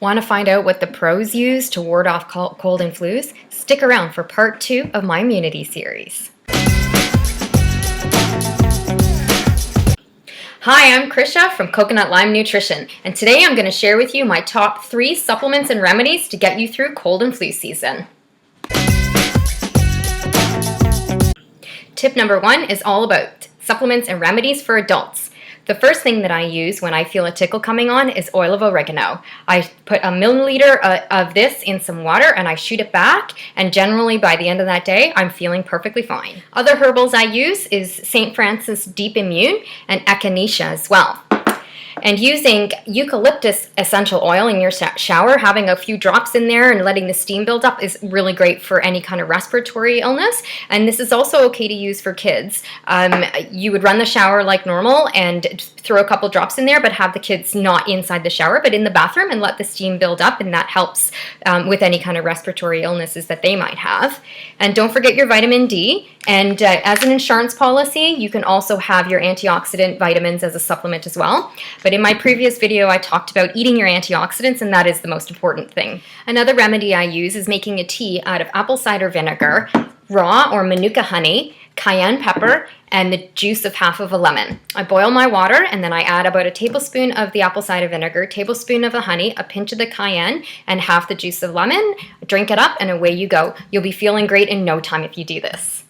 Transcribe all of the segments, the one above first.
Want to find out what the pros use to ward off cold and flus? Stick around for part 2 of my immunity series. Hi, I'm Krisha from Coconut Lime Nutrition, and today I'm going to share with you my top 3 supplements and remedies to get you through cold and flu season. Tip number 1 is all about supplements and remedies for adults. The first thing that I use when I feel a tickle coming on is oil of oregano. I put a milliliter of this in some water and I shoot it back, and generally by the end of that day I'm feeling perfectly fine. Other herbals I use is St. Francis Deep Immune and Echinacea as well. And using eucalyptus essential oil in your shower, having a few drops in there and letting the steam build up is really great for any kind of respiratory illness. And this is also okay to use for kids. You would run the shower like normal and throw a couple drops in there, but have the kids not inside the shower, but in the bathroom, and let the steam build up, and that helps with any kind of respiratory illnesses that they might have. And don't forget your vitamin D. And as an insurance policy, you can also have your antioxidant vitamins as a supplement as well. But in my previous video, I talked about eating your antioxidants, and that is the most important thing. Another remedy I use is making a tea out of apple cider vinegar, raw or manuka honey, cayenne pepper, and the juice of half of a lemon. I boil my water, and then I add about a tablespoon of the apple cider vinegar, a tablespoon of the honey, a pinch of the cayenne, and half the juice of lemon. Drink it up, and away you go. You'll be feeling great in no time if you do this.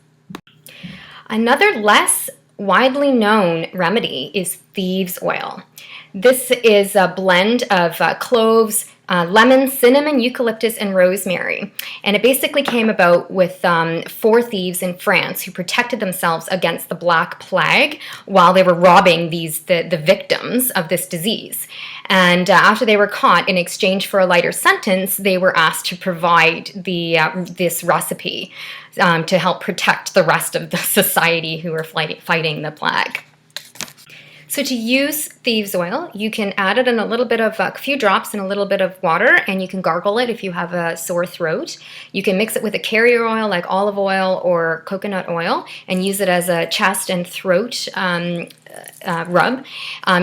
Another less widely known remedy is thieves' oil. This is a blend of cloves, lemon, cinnamon, eucalyptus, and rosemary. And it basically came about with 4 thieves in France who protected themselves against the Black Plague while they were robbing the victims of this disease. And after they were caught, in exchange for a lighter sentence, they were asked to provide this recipe to help protect the rest of the society who were fighting the plague. So to use thieves' oil, you can add it in a little bit of a few drops in a little bit of water, and you can gargle it if you have a sore throat. You can mix it with a carrier oil like olive oil or coconut oil and use it as a chest and throat rub.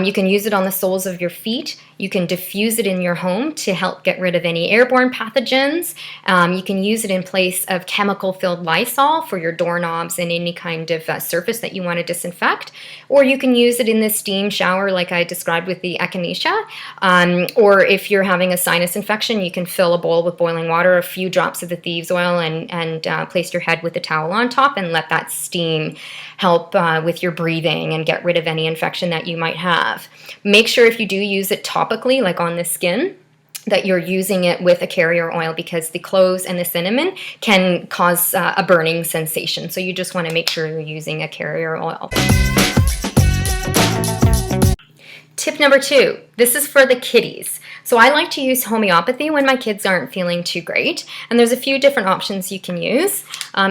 You can use it on the soles of your feet. You can diffuse it in your home to help get rid of any airborne pathogens. You can use it in place of chemical-filled Lysol for your doorknobs and any kind of surface that you want to disinfect. Or you can use it in the steam shower like I described with the Echinacea. Or if you're having a sinus infection, you can fill a bowl with boiling water, a few drops of the thieves' oil, and place your head with a towel on top and let that steam help with your breathing and get rid of any infection that you might have. Make sure if you do use it topically, like on the skin, that you're using it with a carrier oil, because the cloves and the cinnamon can cause a burning sensation. So you just want to make sure you're using a carrier oil. Tip number 2, this is for the kiddies. So I like to use homeopathy when my kids aren't feeling too great, and there's a few different options you can use.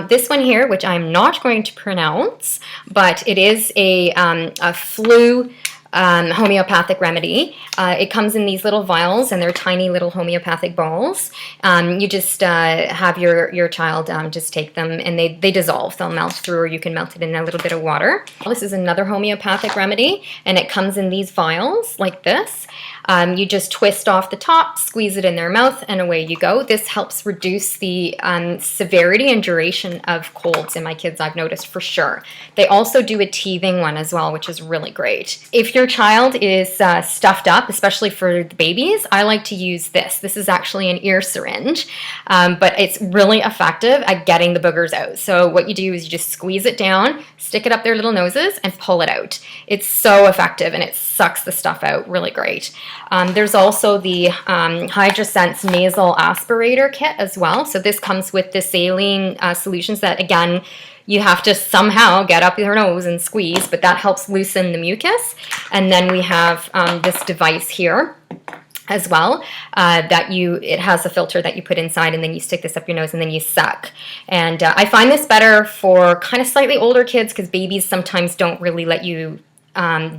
This one here, which I'm not going to pronounce, but it is a flu homeopathic remedy. It comes in these little vials, and they're tiny little homeopathic balls. You just have your child just take them, and they dissolve. They'll melt through, or you can melt it in a little bit of water. This is another homeopathic remedy, and it comes in these vials like this. You just twist off the top, squeeze it in their mouth, and away you go. This helps reduce the severity and duration of colds in my kids, I've noticed for sure. They also do a teething one as well, which is really great. If your child is stuffed up, especially for the babies, I like to use this. This is actually an ear syringe, but it's really effective at getting the boogers out. So what you do is you just squeeze it down, stick it up their little noses, and pull it out. It's so effective, and it sucks the stuff out really great. There's also the HydroSense nasal aspirator kit as well. So this comes with the saline solutions that, again, you have to somehow get up your nose and squeeze, but that helps loosen the mucus. And then we have this device here as well, it has a filter that you put inside, and then you stick this up your nose and then you suck. And I find this better for kind of slightly older kids, because babies sometimes don't really let you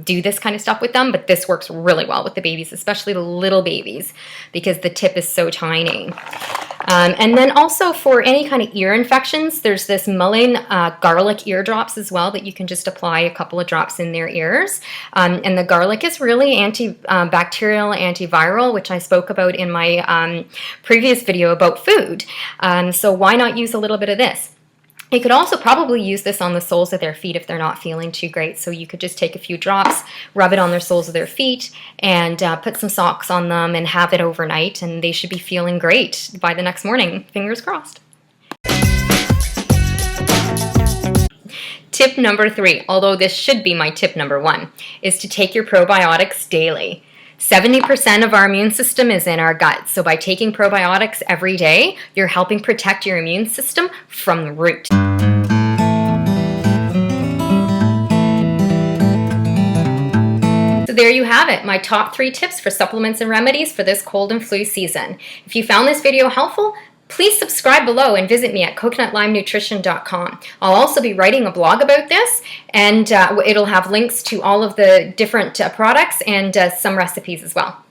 do this kind of stuff with them, but this works really well with the babies, especially the little babies, because the tip is so tiny. And then also for any kind of ear infections, there's this mullein garlic ear drops as well that you can just apply a couple of drops in their ears. And the garlic is really antibacterial, antiviral, which I spoke about in my previous video about food. So why not use a little bit of this? You could also probably use this on the soles of their feet if they're not feeling too great. So you could just take a few drops, rub it on their soles of their feet, and put some socks on them and have it overnight, and they should be feeling great by the next morning. Fingers crossed. Tip number 3, although this should be my tip number 1, is to take your probiotics daily. 70% of our immune system is in our gut, so by taking probiotics every day, you're helping protect your immune system from the root. So there you have it, my top 3 tips for supplements and remedies for this cold and flu season. If you found this video helpful, please subscribe below and visit me at coconutlimenutrition.com. I'll also be writing a blog about this, and it'll have links to all of the different products and some recipes as well.